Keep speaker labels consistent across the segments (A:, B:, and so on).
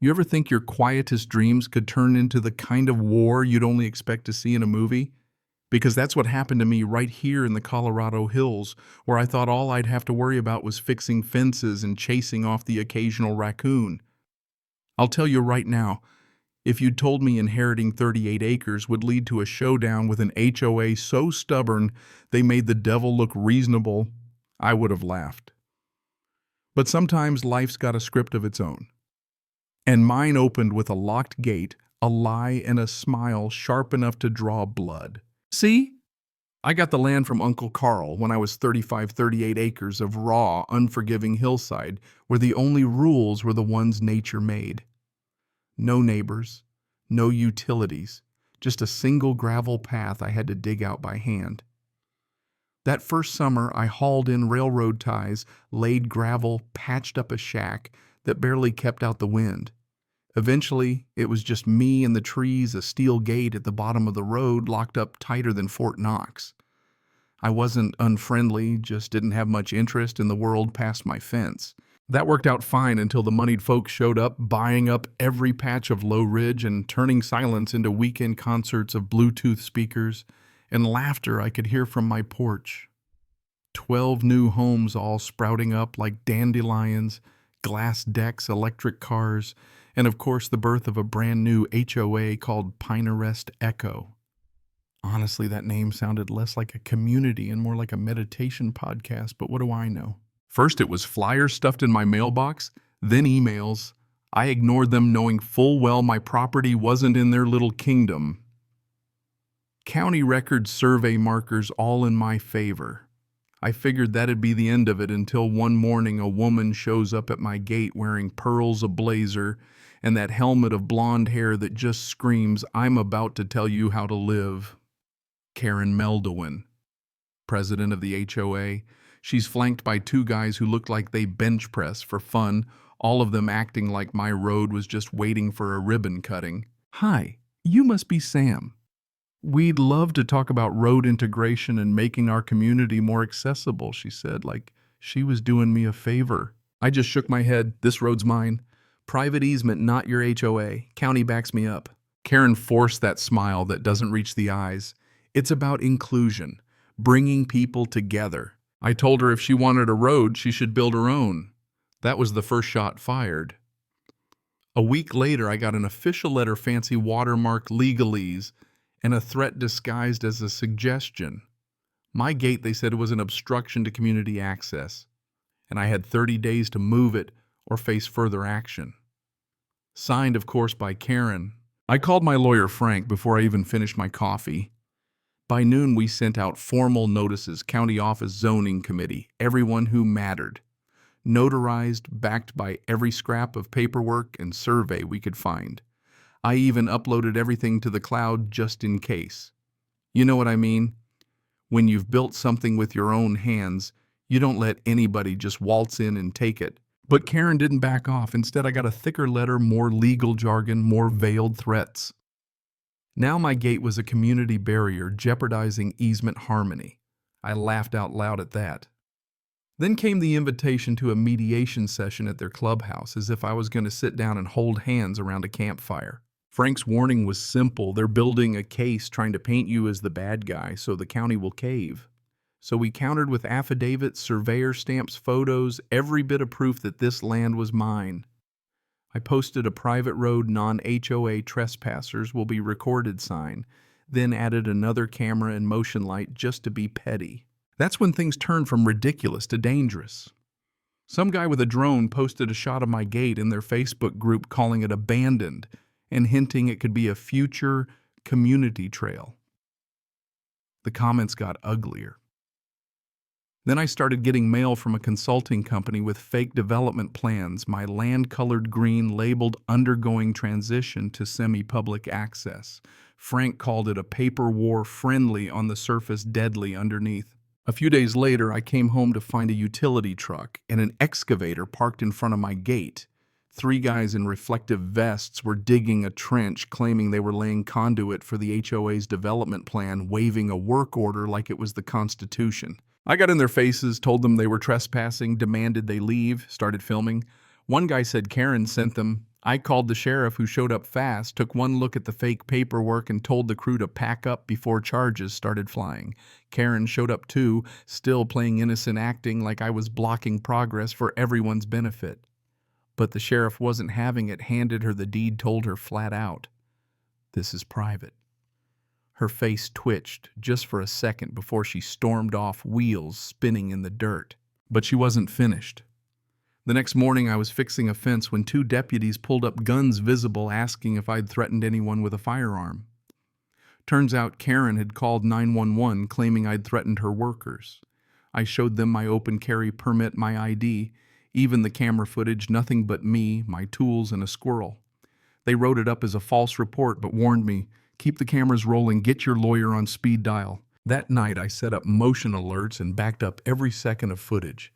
A: You ever think your quietest dreams could turn into the kind of war you'd only expect to see in a movie? Because that's what happened to me right here in the Colorado hills, where I thought all I'd have to worry about was fixing fences and chasing off the occasional raccoon. I'll tell you right now, if you'd told me inheriting 38 acres would lead to a showdown with an HOA so stubborn they made the devil look reasonable, I would have laughed. But sometimes life's got a script of its own. And mine opened with a locked gate, a lie, and a smile sharp enough to draw blood. See? I got the land from Uncle Carl when I was 38 acres of raw, unforgiving hillside where the only rules were the ones nature made. No neighbors, no utilities, just a single gravel path I had to dig out by hand. That first summer, I hauled in railroad ties, laid gravel, patched up a shack that barely kept out the wind. Eventually, it was just me and the trees, a steel gate at the bottom of the road locked up tighter than Fort Knox. I wasn't unfriendly, just didn't have much interest in the world past my fence. That worked out fine until the moneyed folks showed up, buying up every patch of low ridge and turning silence into weekend concerts of Bluetooth speakers and laughter I could hear from my porch. 12 new homes all sprouting up like dandelions, glass decks, electric cars, and of course the birth of a brand new HOA called Pinerest Echo. Honestly, that name sounded less like a community and more like a meditation podcast, but what do I know? First it was flyers stuffed in my mailbox, then emails. I ignored them knowing full well my property wasn't in their little kingdom. County record survey markers all in my favor. I figured that'd be the end of it until one morning a woman shows up at my gate wearing pearls ablazer and that helmet of blonde hair that just screams, "I'm about to tell you how to live." Karen Meldowin, president of the HOA. She's flanked by two guys who looked like they bench press for fun, all of them acting like my road was just waiting for a ribbon cutting. "Hi, you must be Sam. We'd love to talk about road integration and making our community more accessible," she said, like she was doing me a favor. I just shook my head. "This road's mine. Private easement, not your HOA. County backs me up." Karen forced that smile that doesn't reach the eyes. It's about inclusion, bringing people together. I told her if she wanted a road, she should build her own. That was the first shot fired. A week later, I got an official letter, fancy watermark legalese, and a threat disguised as a suggestion. My gate, they said, was an obstruction to community access, and I had 30 days to move it or face further action. Signed, of course, by Karen. I called my lawyer, Frank, before I even finished my coffee. By noon, we sent out formal notices, county office, zoning committee, everyone who mattered. Notarized, backed by every scrap of paperwork and survey we could find. I even uploaded everything to the cloud just in case. You know what I mean? When you've built something with your own hands, you don't let anybody just waltz in and take it. But Karen didn't back off. Instead, I got a thicker letter, more legal jargon, more veiled threats. Now my gate was a community barrier, jeopardizing easement harmony. I laughed out loud at that. Then came the invitation to a mediation session at their clubhouse, as if I was going to sit down and hold hands around a campfire. Frank's warning was simple. They're building a case trying to paint you as the bad guy so the county will cave. So we countered with affidavits, surveyor stamps, photos, every bit of proof that this land was mine. I posted a private road non-HOA trespassers will be recorded sign, then added another camera and motion light just to be petty. That's when things turned from ridiculous to dangerous. Some guy with a drone posted a shot of my gate in their Facebook group calling it abandoned and hinting it could be a future community trail. The comments got uglier. Then I started getting mail from a consulting company with fake development plans, my land colored green labeled undergoing transition to semi-public access. Frank called it a paper war, friendly on the surface, deadly underneath. A few days later, I came home to find a utility truck and an excavator parked in front of my gate. 3 guys in reflective vests were digging a trench, claiming they were laying conduit for the HOA's development plan, waving a work order like it was the Constitution. I got in their faces, told them they were trespassing, demanded they leave, started filming. One guy said Karen sent them. I called the sheriff, who showed up fast, took one look at the fake paperwork, and told the crew to pack up before charges started flying. Karen showed up too, still playing innocent, acting like I was blocking progress for everyone's benefit. But the sheriff wasn't having it, handed her the deed, told her flat out, "This is private." Her face twitched just for a second before she stormed off, wheels spinning in the dirt. But she wasn't finished. The next morning, I was fixing a fence when two deputies pulled up, guns visible, asking if I'd threatened anyone with a firearm. Turns out Karen had called 911 claiming I'd threatened her workers. I showed them my open carry permit, my ID, even the camera footage, nothing but me, my tools, and a squirrel. They wrote it up as a false report but warned me, "Keep the cameras rolling, get your lawyer on speed dial." That night, I set up motion alerts and backed up every second of footage.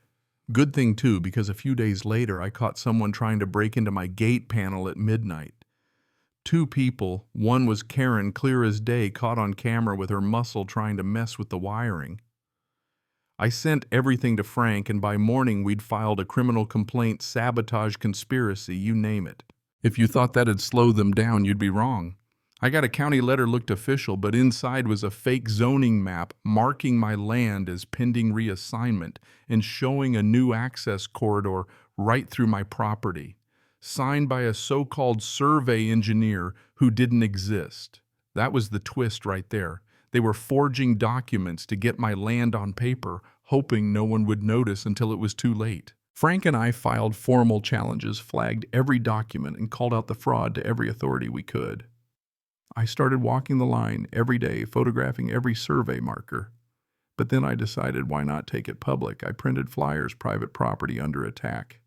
A: Good thing, too, because a few days later, I caught someone trying to break into my gate panel at midnight. Two people, one was Karen, clear as day, caught on camera with her muscle trying to mess with the wiring. I sent everything to Frank, and by morning we'd filed a criminal complaint, sabotage, conspiracy, you name it. If you thought that'd slow them down, you'd be wrong. I got a county letter, looked official, but inside was a fake zoning map marking my land as pending reassignment and showing a new access corridor right through my property, signed by a so-called survey engineer who didn't exist. That was the twist right there. They were forging documents to get my land on paper, hoping no one would notice until it was too late. Frank and I filed formal challenges, flagged every document, and called out the fraud to every authority we could. I started walking the line every day, photographing every survey marker. But then I decided, why not take it public? I printed flyers, "Private property under attack."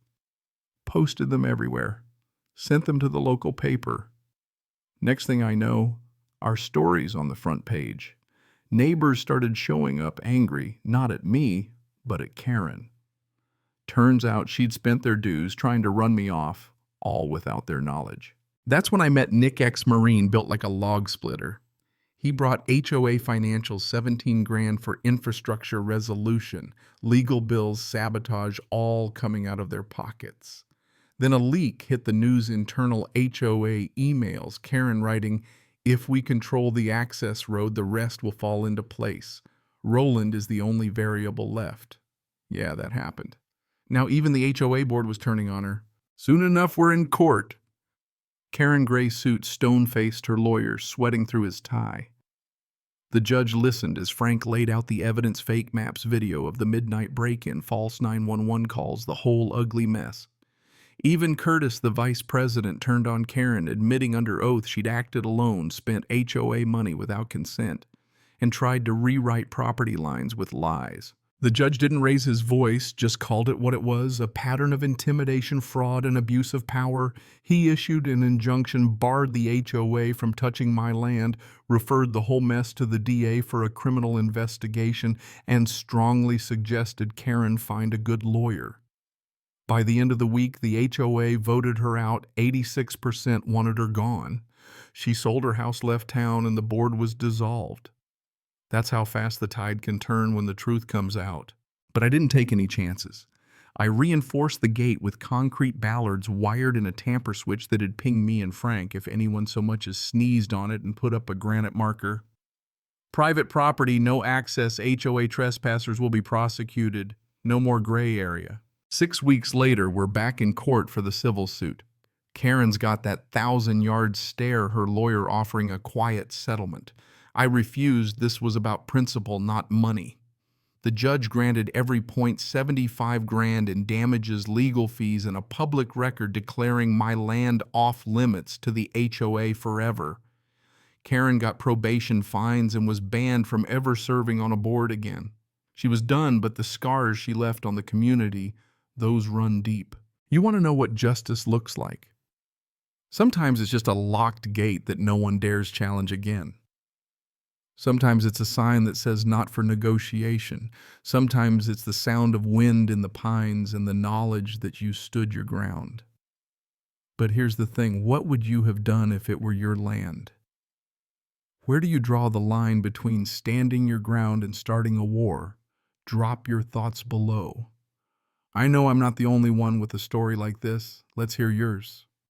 A: Posted them everywhere. Sent them to the local paper. Next thing I know, our story's on the front page. Neighbors started showing up, angry, not at me, but at Karen. Turns out she'd spent their dues trying to run me off, all without their knowledge. That's when I met Nick, ex-Marine, built like a log splitter. He brought HOA Financial 17 grand for infrastructure resolution, legal bills, sabotage, all coming out of their pockets. Then a leak hit the news, internal HOA emails, Karen writing, "If we control the access road, the rest will fall into place. Roland is the only variable left." Yeah, that happened. Now even the HOA board was turning on her. Soon enough, we're in court. Karen, gray suit, stone-faced, her lawyer sweating through his tie. The judge listened as Frank laid out the evidence, fake maps, video of the midnight break-in, false 911 calls, the whole ugly mess. Even Curtis, the vice president, turned on Karen, admitting under oath she'd acted alone, spent HOA money without consent, and tried to rewrite property lines with lies. The judge didn't raise his voice, just called it what it was, a pattern of intimidation, fraud, and abuse of power. He issued an injunction, barred the HOA from touching my land, referred the whole mess to the DA for a criminal investigation, and strongly suggested Karen find a good lawyer. By the end of the week, the HOA voted her out. 86% wanted her gone. She sold her house, left town, and the board was dissolved. That's how fast the tide can turn when the truth comes out. But I didn't take any chances. I reinforced the gate with concrete ballards wired in a tamper switch that'd ping me and Frank if anyone so much as sneezed on it, and put up a granite marker. "Private property, no access, HOA trespassers will be prosecuted. No more gray area." 6 weeks later, we're back in court for the civil suit. Karen's got that 1,000-yard stare, her lawyer offering a quiet settlement. I refused. This was about principle, not money. The judge granted every point, 75 grand in damages, legal fees, and a public record declaring my land off limits to the HOA forever. Karen got probation, fines, and was banned from ever serving on a board again. She was done, but the scars she left on the community, those run deep. You want to know what justice looks like? Sometimes it's just a locked gate that no one dares challenge again. Sometimes it's a sign that says not for negotiation. Sometimes it's the sound of wind in the pines and the knowledge that you stood your ground. But here's the thing, what would you have done if it were your land? Where do you draw the line between standing your ground and starting a war? Drop your thoughts below. I know I'm not the only one with a story like this. Let's hear yours.